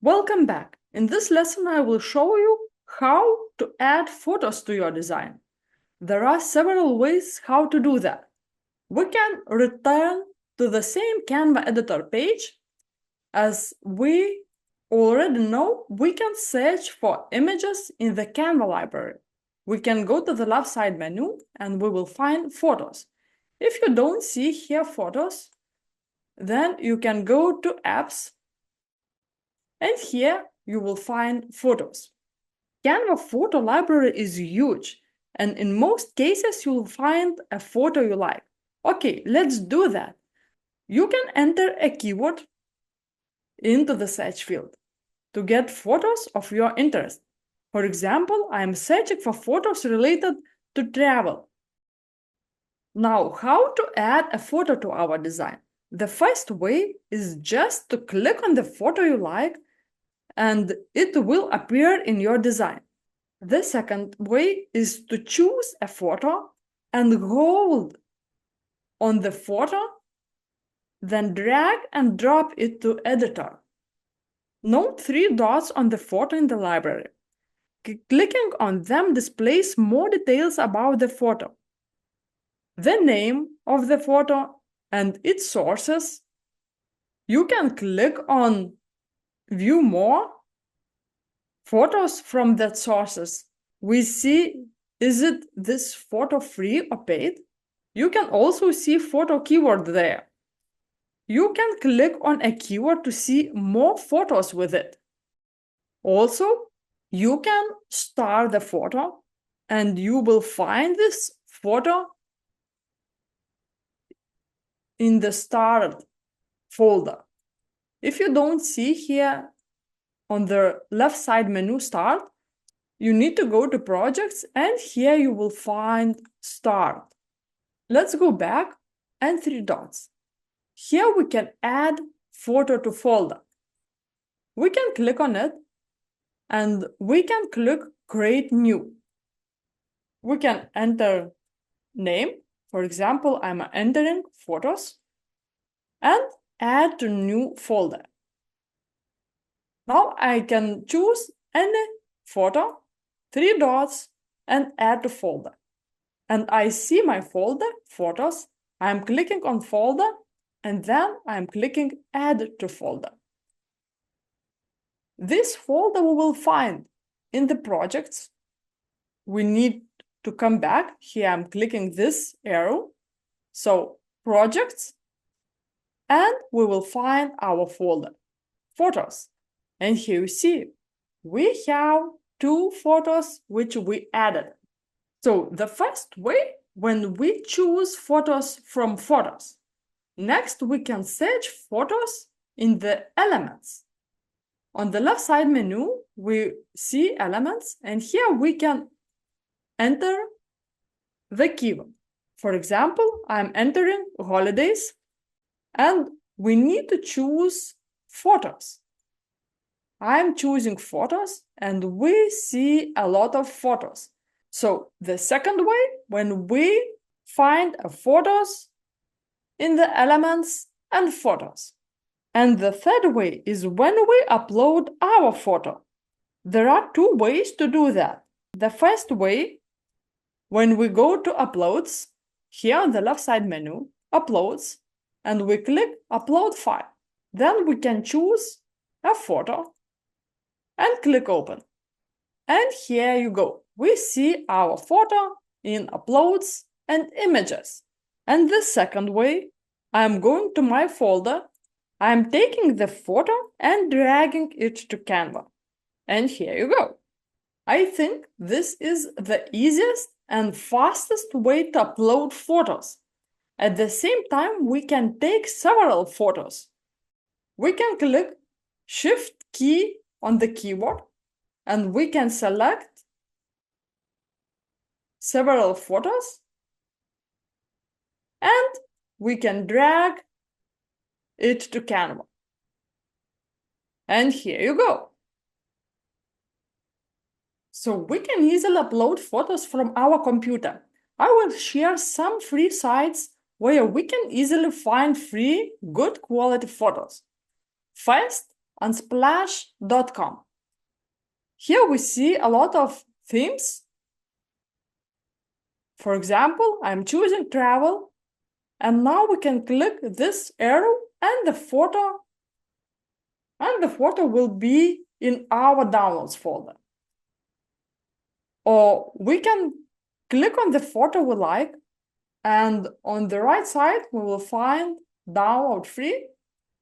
Welcome back. In this lesson, I will show you how to add photos to your design. There are several ways how to do that. We can return to the same Canva editor page. As we already know, we can search for images in the Canva library. We can go to the left side menu and we will find photos. If you don't see here photos, then you can go to apps. And here you will find photos. Canva photo library is huge, and in most cases you will find a photo you like. Okay, let's do that. You can enter a keyword into the search field to get photos of your interest. For example, I am searching for photos related to travel. Now, how to add a photo to our design? The first way is just to click on the photo you like and it will appear in your design. The second way is to choose a photo and hold on the photo, then drag and drop it to editor. Note 3 dots on the photo in the library. Clicking on them displays more details about the photo. The name of the photo and its sources. You can click on View More photos from that sources. We see, is it this photo free or paid? You can also see photo keyword there. You can click on a keyword to see more photos with it. Also, you can star the photo and you will find this photo in the starred folder. If you don't see here on the left side menu start, you need to go to projects and here you will find start. Let's go back and 3 dots. Here we can add photo to folder. We can click on it and we can click create new. We can enter name. For example, I'm entering photos and add to new folder. Now I can choose any photo, 3 dots, and add to folder. And I see my folder, photos. I'm clicking on folder, and then I'm clicking add to folder. This folder we will find in the projects. We need to come back. Here I'm clicking this arrow. So projects, and we will find our folder, photos. And here you see, we have 2 photos which we added. So the first way, when we choose photos from photos. Next, we can search photos in the elements. On the left side menu, we see elements, and here we can enter the keyword. For example, I'm entering holidays, and we need to choose photos. I'm choosing photos and we see a lot of photos. So the second way, when we find photos in the elements and photos. And the third way is when we upload our photo. There are 2 ways to do that. The first way, when we go to uploads, here on the left side menu, uploads, and we click upload file. Then we can choose a photo and click open. And here you go. We see our photo in uploads and images. And the second way, I'm going to my folder. I'm taking the photo and dragging it to Canva. And here you go. I think this is the easiest and fastest way to upload photos. At the same time, we can take several photos. We can click Shift key on the keyboard and we can select several photos and we can drag it to Canva. And here you go. So we can easily upload photos from our computer. I will share some free sites where we can easily find free, good quality photos. First, Unsplash.com. Here we see a lot of themes. For example, I'm choosing travel, and now we can click this arrow and the photo will be in our downloads folder. Or we can click on the photo we like, and on the right side we will find download free.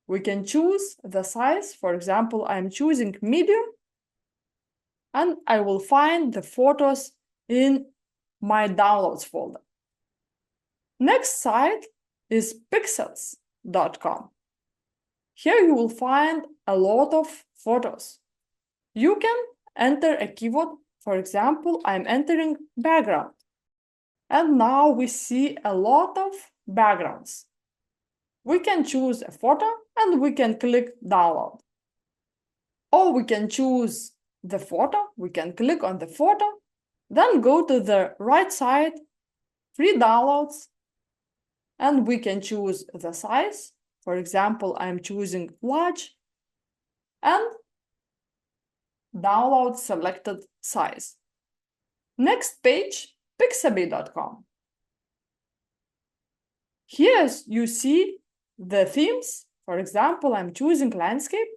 We can choose the size. For example, I'm choosing medium, and I will find the photos in my downloads folder. Next site is pixels.com. Here you will find a lot of photos. You can enter a keyword. For example, I'm entering background. And now we see a lot of backgrounds. We can choose a photo and we can click download. Or we can choose the photo, we can click on the photo, then go to the right side, free downloads, and we can choose the size. For example, I'm choosing large, and download selected size. Next page, pixabay.com. Here you see the themes. For example, I'm choosing landscape,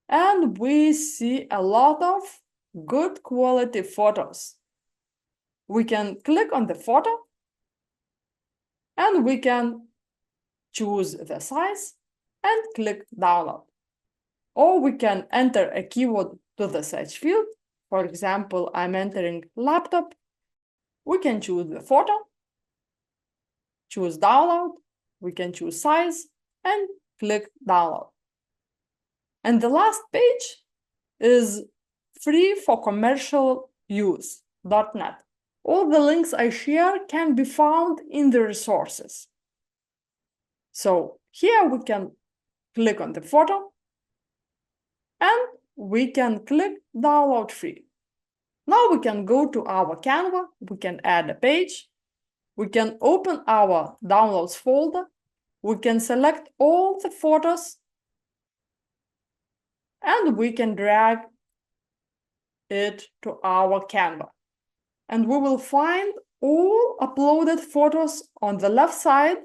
and we see a lot of good quality photos. We can click on the photo, and we can choose the size and click download. Or we can enter a keyword to the search field. For example, I'm entering laptop. We can choose the photo, choose download, we can choose size, and click download. And the last page is free for commercial use.net. All the links I share can be found in the resources. So here we can click on the photo, and we can click download free. Now we can go to our Canva, we can add a page, we can open our downloads folder, we can select all the photos, and we can drag it to our Canva. And we will find all uploaded photos on the left side,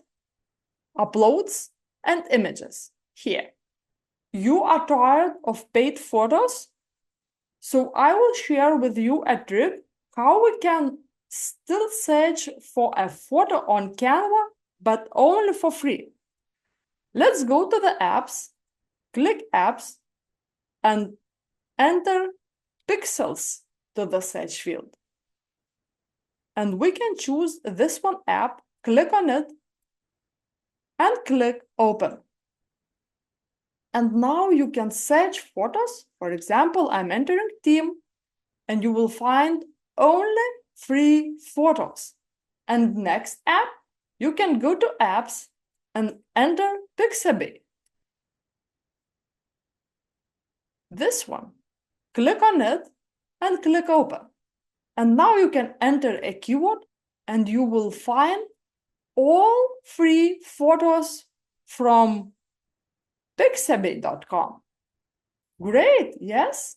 uploads and images here. You are tired of paid photos? So I will share with you a trick how we can still search for a photo on Canva, but only for free. Let's go to the apps, click apps, and enter pixels to the search field. And we can choose this one app, click on it, and click open. And now you can search photos. For example, I'm entering team, and you will find only free photos. And next app, you can go to apps and enter Pixabay. This one, click on it and click open. And now you can enter a keyword, and you will find all free photos from pixabay.com. Great, yes?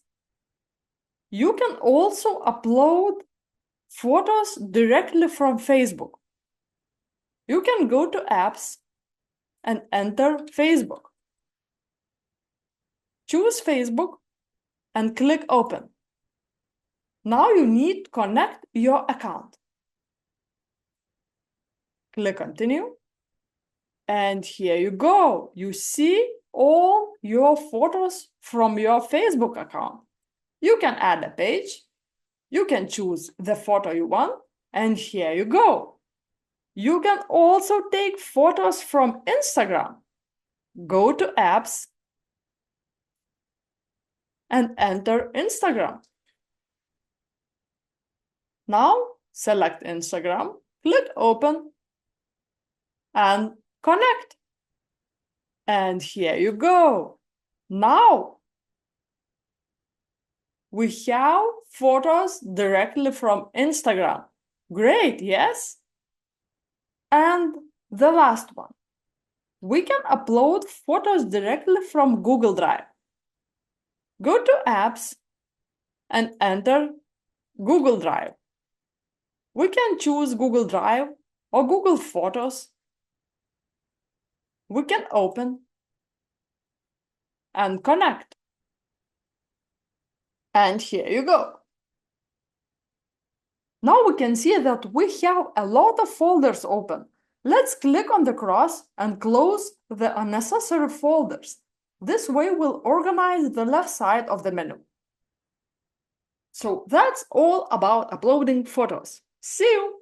You can also upload photos directly from Facebook. You can go to apps and enter Facebook. Choose Facebook and click open. Now you need to connect your account. Click continue. And here you go. You see all your photos from your Facebook account. You can add a page. You can choose the photo you want. And here you go. You can also take photos from Instagram. Go to apps and enter Instagram. Now select Instagram, click open, and connect. And here you go. Now we have photos directly from Instagram. Great, yes? And the last one. We can upload photos directly from Google Drive. Go to Apps and enter Google Drive. We can choose Google Drive or Google Photos. We can open and connect. And here you go. Now we can see that we have a lot of folders open. Let's click on the cross and close the unnecessary folders. This way we'll organize the left side of the menu. So that's all about uploading photos. See you!